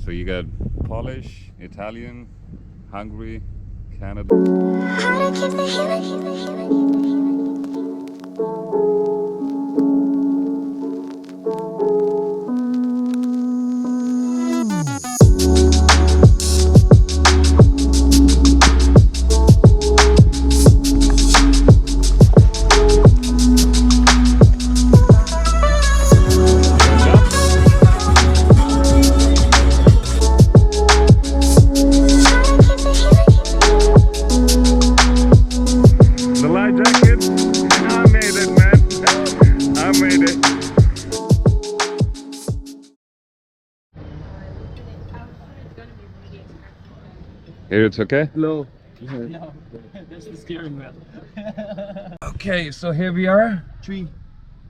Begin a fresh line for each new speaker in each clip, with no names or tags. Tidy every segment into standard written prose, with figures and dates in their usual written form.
So you got Polish, Italian, Hungary, Canada. The life jacket, I made it, man. I made it. Here it's okay?
No. No, that's the steering wheel.
Okay, so here we are.
Tree.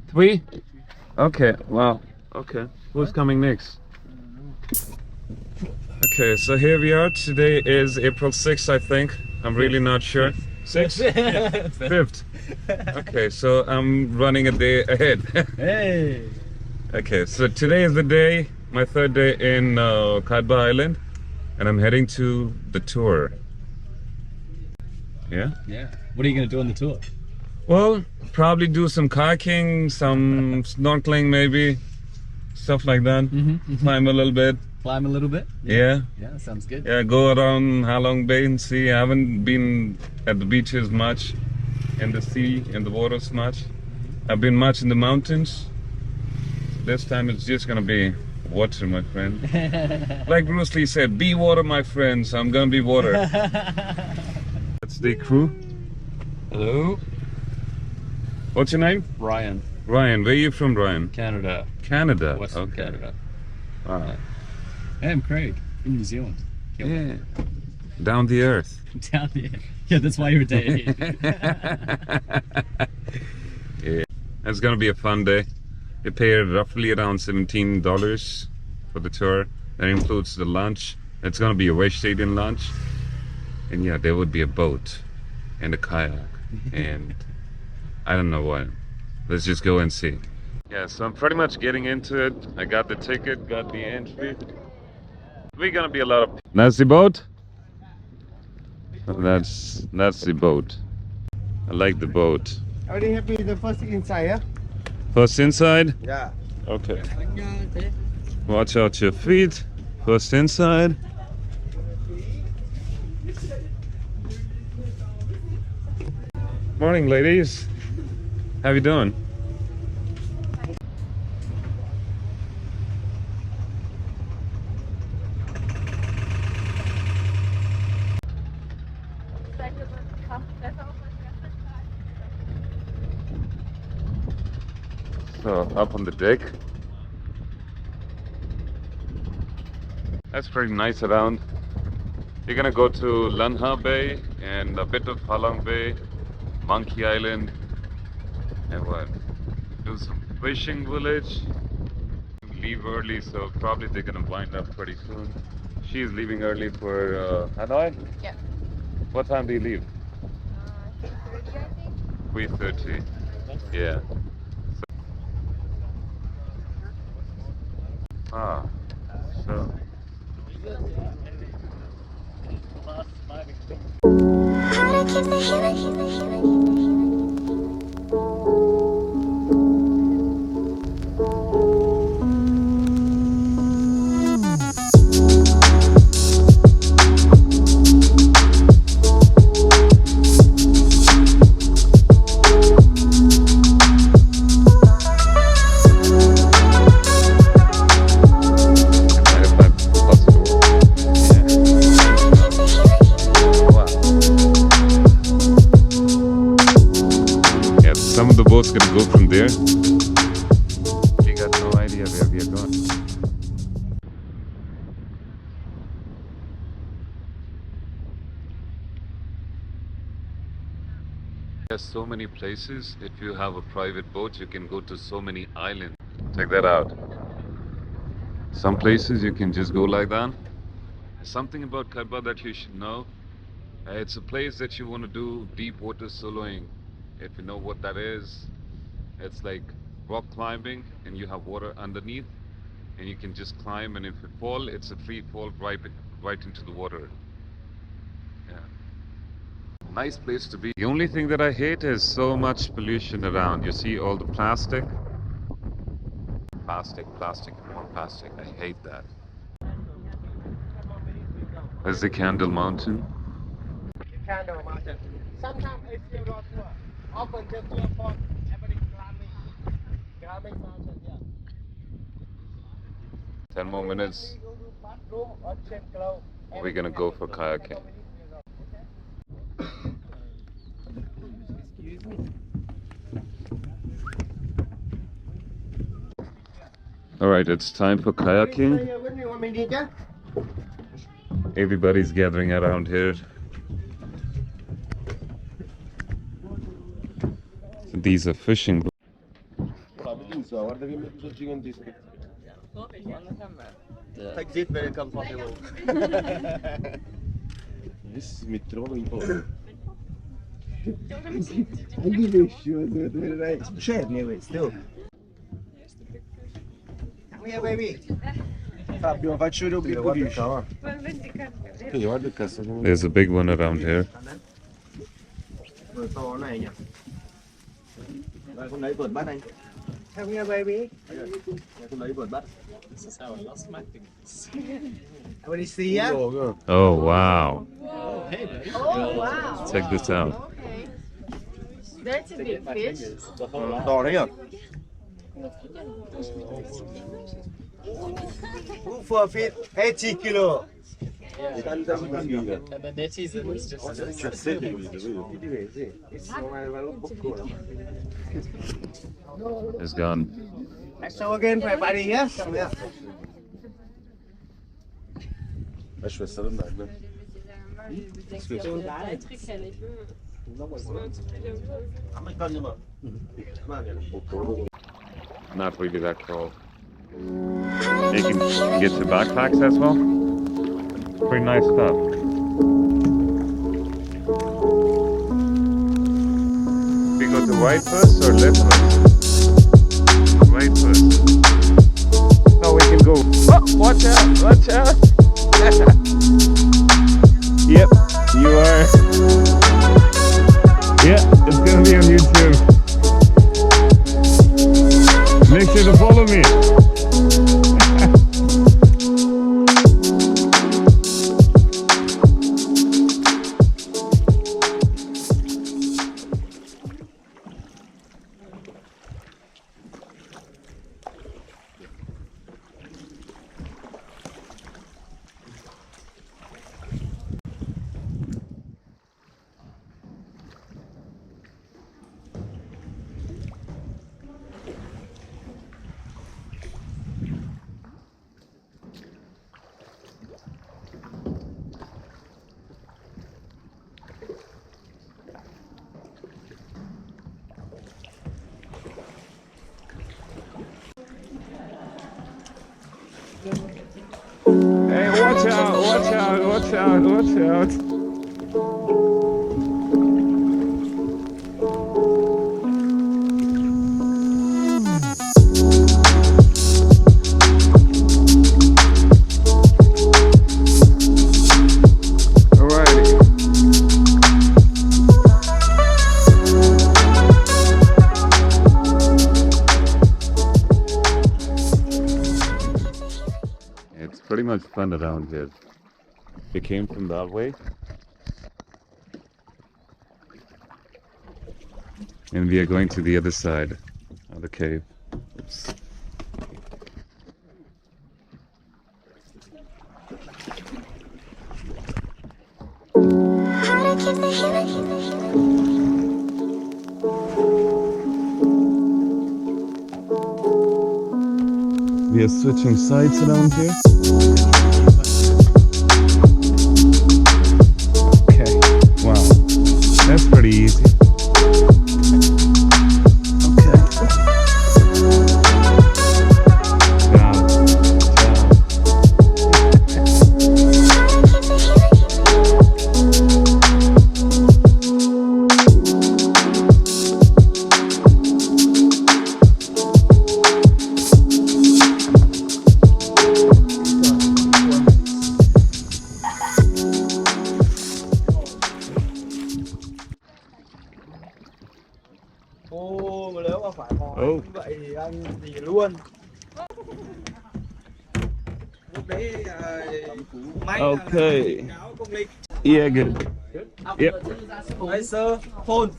Three? Okay, wow. Okay, who's coming next? Okay, so here we are. Today is April 6th, I think. I'm really not sure. 6th? 5th. Okay, so I'm running a day ahead.
Hey.
Okay, so today is the day, my third day in Kadba Island, and I'm heading to the tour. Yeah?
Yeah. What are you gonna do on the tour?
Well, probably do some kayaking, some snorkeling maybe, stuff like that. Climb a little bit.
Climb a little bit.
Yeah.
Yeah, sounds good.
Yeah, go around Halong Bay and see. I haven't been at the beaches much, in the sea, in the waters much. I've been much in the mountains. This time it's just gonna be water, my friend. Like Bruce Lee said, be water, my friend. So I'm gonna be water. That's the crew.
Hello.
What's your name?
Ryan.
Ryan. Where are you from, Ryan?
Canada.
Canada.
Western
Okay.
Canada.
Wow.
Hey, I'm Craig from New Zealand.
Yeah. Down the earth.
Down there. Yeah, that's why you're a day.
Yeah. It's gonna be a fun day. You pay roughly around $17 for the tour. That includes the lunch. It's gonna be a vegetarian lunch. And yeah, there would be a boat and a kayak and I don't know what. Let's just go and see. Yeah, so I'm pretty much getting into it. I got the ticket, got the entry. We're gonna be a lot of. That's the boat. That's the boat. I like the boat.
Are you happy with the first inside, yeah?
First inside.
Yeah.
Okay. Watch out your feet. First inside. Morning, ladies. How you doing? So up on the deck. That's pretty nice around. You're gonna go to Lanha Bay and a bit of Halong Bay, Monkey Island, and what? Do some fishing village. Leave early, so probably they're gonna wind up pretty soon. She's leaving early for Hanoi?
Yeah.
What time do you leave?
3:30, I think.
3:30. Yeah. So. Some of the boats gonna go from there. We got no idea where we are going. There's so many places. If you have a private boat, you can go to so many islands. Check that out. Some places you can just go like that. Something about Karba that you should know. It's a place that you want to do deep water soloing. If you know what that is, it's like rock climbing and you have water underneath and you can just climb, and if you fall, it's a free fall right into the water. Yeah. Nice place to be. The only thing that I hate is so much pollution around. You see all the plastic. Plastic, plastic, more plastic. I hate that. There's the Candle Mountain.
Candle Mountain. Sometimes I feel not tour. Often just tour for every climbing mountain here.
10 more minutes. We're gonna go for kayaking.
Excuse me.
Alright, it's time for kayaking. Everybody's gathering around here. These are fishing.
Exit very comfortable.
This is important. Still.
Come here, baby.
Fabio, faccio vedere un picco di
There's a big one around here.
Come here, baby.
This is how I lost my fingers.
Everybody see ya?
Oh wow.
Oh, hey, buddy.
Oh, wow.
Check this out.
Okay. That's a big fish.
The whole lot.
To đấy nhá.
For feet, 80 kilo.
And the netizen is just
It's gone.
So again, everybody here. Come here.
Acho que essa não dá, né?
Not really that cold. You can get your backpacks as well. Pretty nice stuff. We go to right first or left first? Right first. No, we can go. Oh, watch out! Watch out! Yep, you are. Yeah, it's gonna be on YouTube. Make sure to follow me. Hey, watch out, watch out, watch out, watch out. Alrighty. It's pretty much fun around here. We came from that way. And we are going to the other side of the cave. Oops. We are switching sides around here. Okay, wow, that's pretty easy. Okay. Down, down.
ăn gì luôn.
Okay. Yeah, good. Yep.
Hey sir, phone.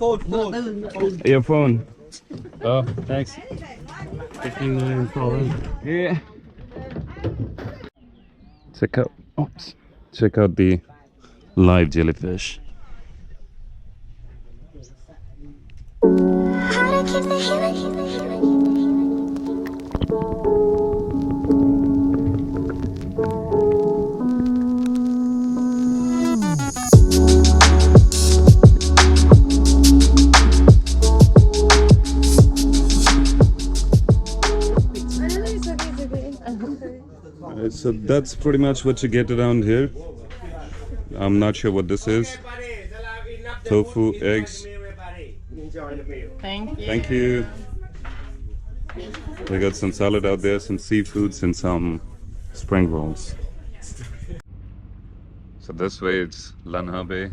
Your phone. Oh, thanks. Yeah. Check out the live jellyfish. So that's pretty much what you get around here. I'm not sure what this is. Tofu, eggs.
Thank you.
Thank you. We got some salad out there, some seafoods, and some spring rolls. So this way it's Lanha Bay.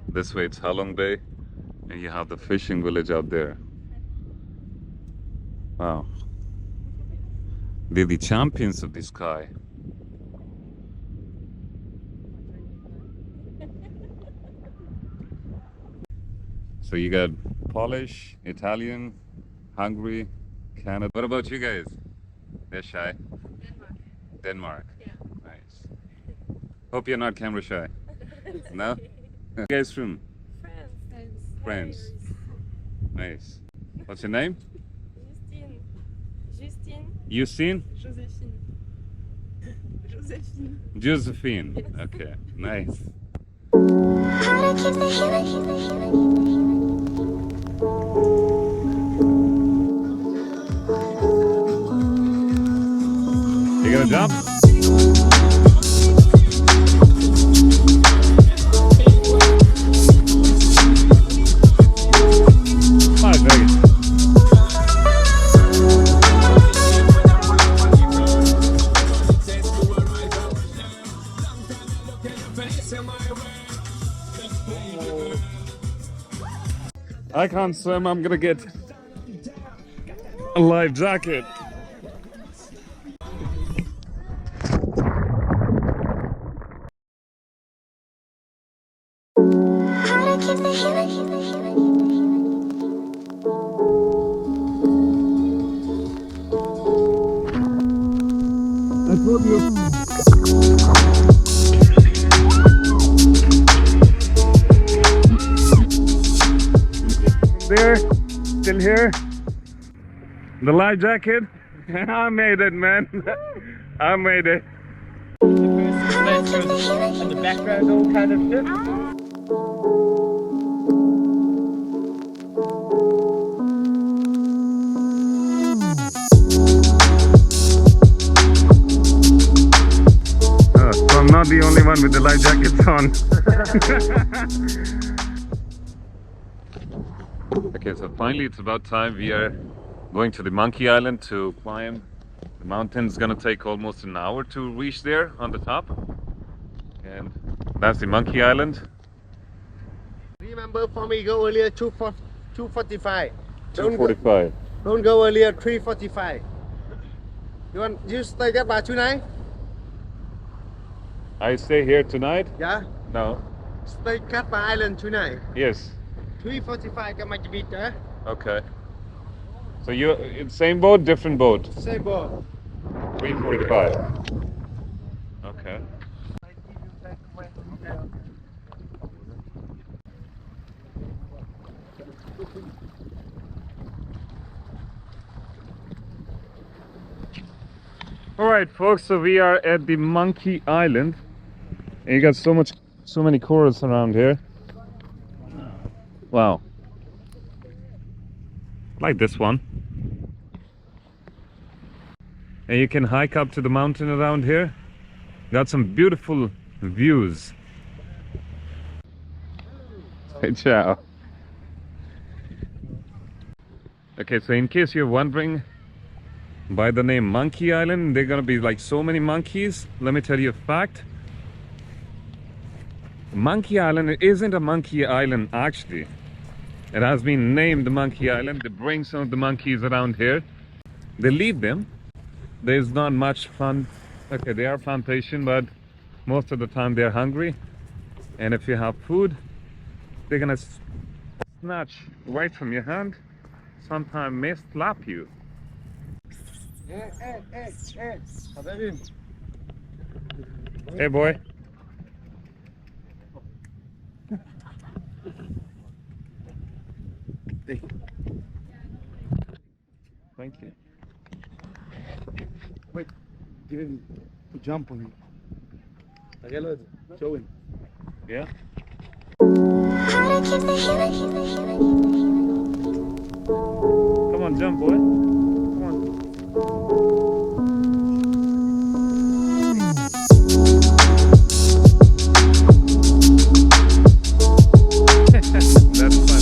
This way it's Halong Bay. And you have the fishing village out there. Wow. They're the champions of the sky. So you got Polish, Italian, Hungary, Canada. What about you guys? They're shy. Denmark.
Yeah.
Nice. Hope you're not camera shy. No? You guys from? France. Nice. What's your name?
Justine.
Justine?
Josephine.
Josephine. Okay. Nice. You gonna jump? I can't swim, I'm gonna get a life jacket. I told you. There, still here. The life jacket. I made it, man. I made it.
And the background all kind of shit.
So I'm not the only one with the life jackets on. Okay, so finally it's about time. We are going to the Monkey Island to climb. The mountain's gonna take almost an hour to reach there on the top. And that's the Monkey Island.
Remember for me, go earlier 2:45.
2:45.
Don't go earlier 3:45. You stay at by tonight?
I stay here tonight?
Yeah.
No.
Stay at by island tonight.
Yes.
3:45 come to beat there.
Okay. So you're in same boat, different boat?
Same boat.
3:45. Okay. Alright folks, so we are at the Monkey Island. And you got so many corals around here. Wow. Like this one. And you can hike up to the mountain around here. Got some beautiful views. Hey, ciao. Okay, so in case you're wondering, by the name Monkey Island, there are gonna be like so many monkeys. Let me tell you a fact. Monkey Island isn't a monkey island actually. It has been named Monkey Island to bring some of the monkeys around here. They leave them. There's not much fun. Okay, they are plantation, but most of the time they're hungry. And if you have food, they're gonna snatch right from your hand. Sometimes may slap you.
Haberim.
Hey boy. Thank you.
Wait, give him to jump on you. Show him.
Yeah. Come on, jump, boy. Come on. That's fun.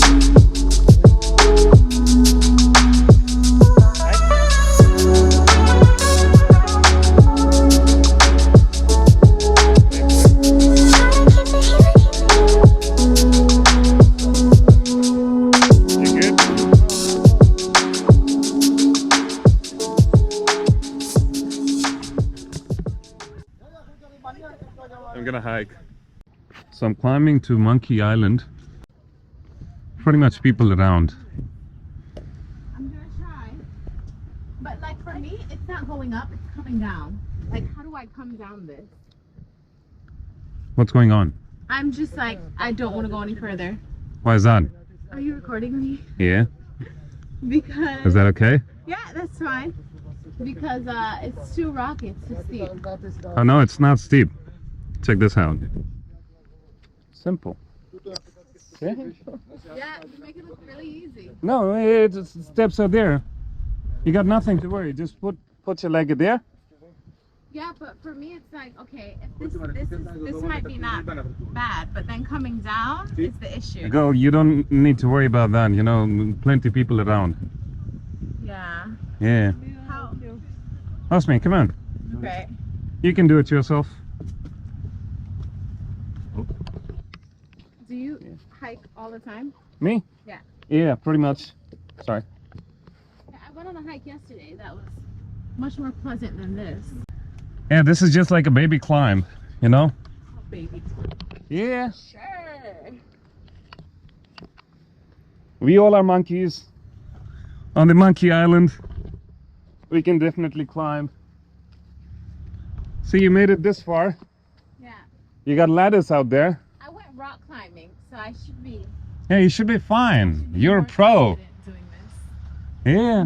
You good? I'm gonna hike. So I'm climbing to Monkey Island. Pretty much people around.
I'm gonna try. But like for me, it's not going up, it's coming down. Like how do I come down this?
What's going on?
I'm just like, I don't want to go any further.
Why is that?
Are you recording me?
Yeah.
Because
Is that okay?
yeah, that's fine. Because it's too rocky, it's too steep.
Oh no, it's not steep. Check this out. Simple. Yeah?
Yeah, you make it look really easy.
No, it's steps are there. You got nothing to worry. Just put your leg there.
Yeah, but for me it's like, okay, if this might be not bad, but then coming down is the issue.
Girl, you don't need to worry about that. You know, plenty people around.
Yeah.
Yeah.
How?
Ask me, come on.
Okay.
You can do it yourself.
Do you hike all the time?
Me?
Yeah.
Yeah, pretty much. Sorry.
Yeah, I went on a hike yesterday that was much more pleasant than this.
Yeah, this is just like a baby climb, you know?
Oh, baby.
Yeah.
Sure.
We all are monkeys. On the Monkey Island. We can definitely climb. See, you made it this far.
Yeah.
You got ladders out there.
I went rock climbing, so I should be.
Yeah, you should be fine. You're a
more
pro.
confident doing this.
Yeah.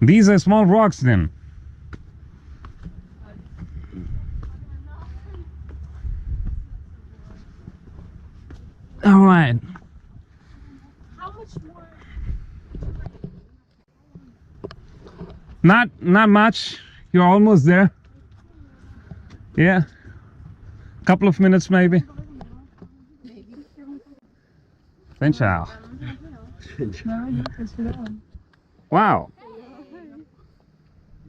These are small rocks then. All right.
How much more?
Not much. You're almost there. Yeah. Couple of minutes maybe.
Maybe.
Ciao. Wow.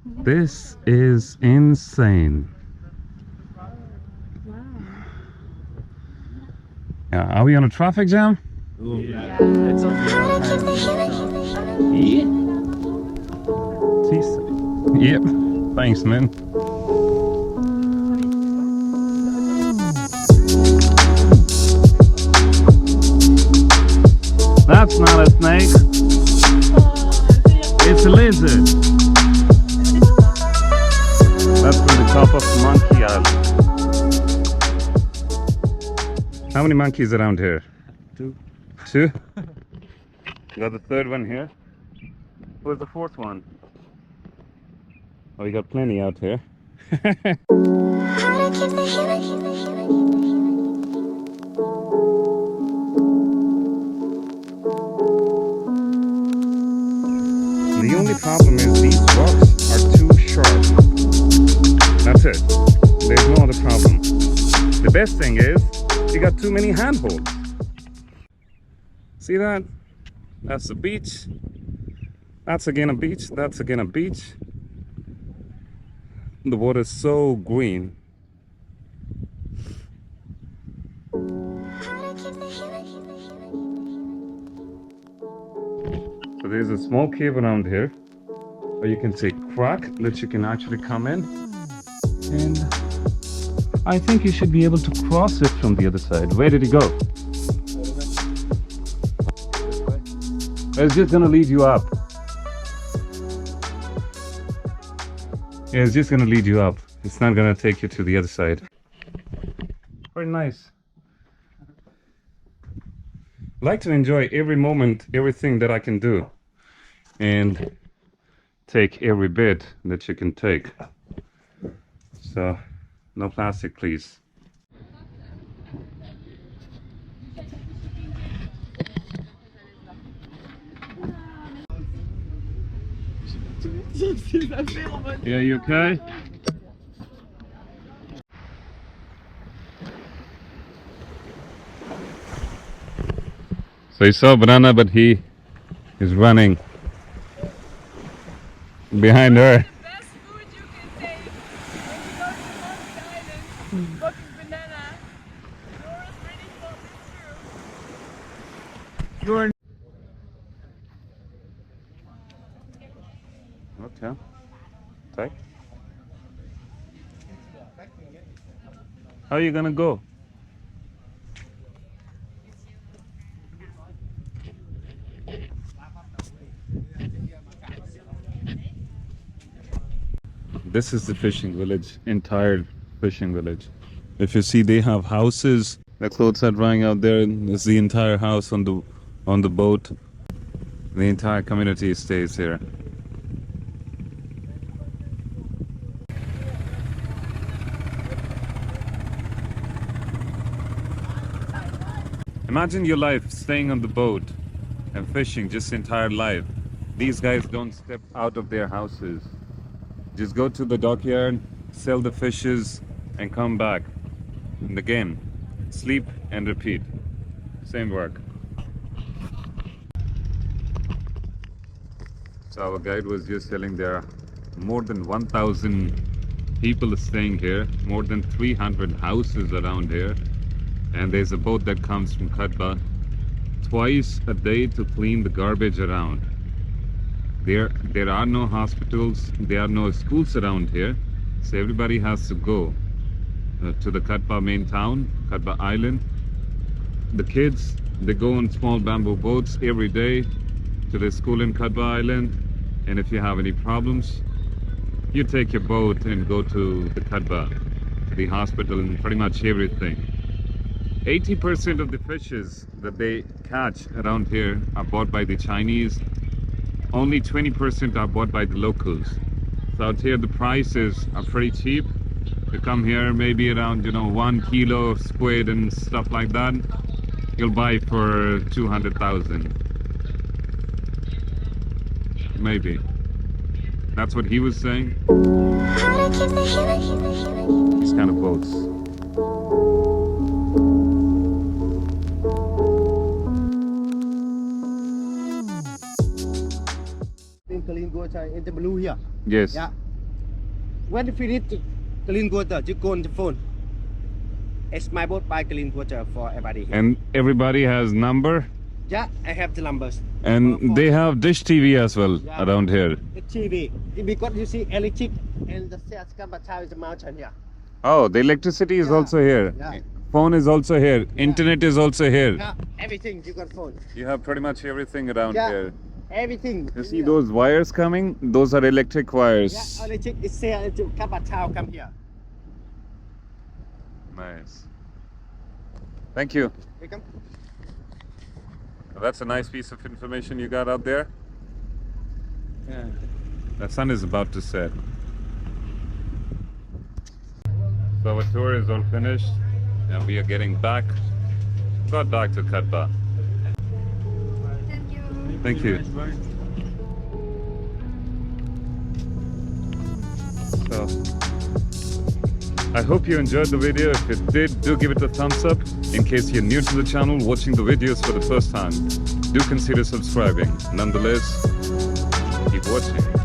This is insane. Yeah, are we on a traffic jam?
Yeah.
Yeah. Yep. Thanks, man. That's not a snake. It's a lizard. That's from the top of Monkey Island. How many monkeys around here?
Two.
Two? You got the third one here. Where's the fourth one? Oh, we got plenty out here. The only problem is these rocks are too sharp. That's it. There's no other problem. The best thing is you got too many handholds. See that? That's the beach. That's again a beach. That's again a beach. The water is so green. So there's a small cave around here, or you can say crack, that you can actually come in. And I think you should be able to cross it from the other side. Where did he go? It's just gonna lead you up. Yeah, it's just gonna lead you up. It's not gonna take you to the other side. Very nice. I like to enjoy every moment, everything that I can do, and take every bit that you can take. So, no plastic, please. Yeah, you okay? So you saw Banana, but he is running behind her.
Best food you can take when you go to the island. Fucking banana. Laura's really thought this through.
Okay. Take. How are you gonna go? This is the fishing village, entire fishing village. If you see, they have houses. The clothes are drying out there. There's the entire house on the boat. The entire community stays here. Imagine your life staying on the boat and fishing just entire life. These guys don't step out of their houses. Just go to the dockyard, sell the fishes, and come back. And again, sleep and repeat. Same work. So our guide was just telling there are more than 1,000 people staying here, more than 300 houses around here. And there's a boat that comes from Katba twice a day to clean the garbage around. There are no hospitals, there are no schools around here, so everybody has to go to the Katba main town, Katba Island. The kids, they go on small bamboo boats every day to the school in Katba Island, and if you have any problems, you take your boat and go to the Katba, to the hospital, and pretty much everything. 80% of the fishes that they catch around here are bought by the Chinese. Only 20% are bought by the locals. So out here the prices are pretty cheap. You come here maybe around 1 kilo of squid and stuff like that, you'll buy for 200,000. Maybe. That's what he was saying. These kind of boats.
Clean water in the blue here.
Yes.
Yeah. When you finish clean water, you go on the phone. It's my boat by clean water for everybody here.
And everybody has number?
Yeah, I have the numbers.
And they have dish TV as well around here.
The TV. Because you see electric and the stairs come is the mountain here.
Oh, the electricity is also here.
Yeah.
Phone is also here. Internet is also here.
Yeah, everything you got phone.
You have pretty much everything around
Yeah.
here.
Everything.
You see those wires coming? Those are electric wires.
Yeah, electric is there to town come here.
Nice. Thank you.
Welcome.
That's a nice piece of information you got out there. Yeah. The sun is about to set. So our tour is all finished and we are getting back. Got back to Katba. Thank you. So, I hope you enjoyed the video. If you did, do give it a thumbs up. In case you're new to the channel, watching the videos for the first time, do consider subscribing. Nonetheless, keep watching.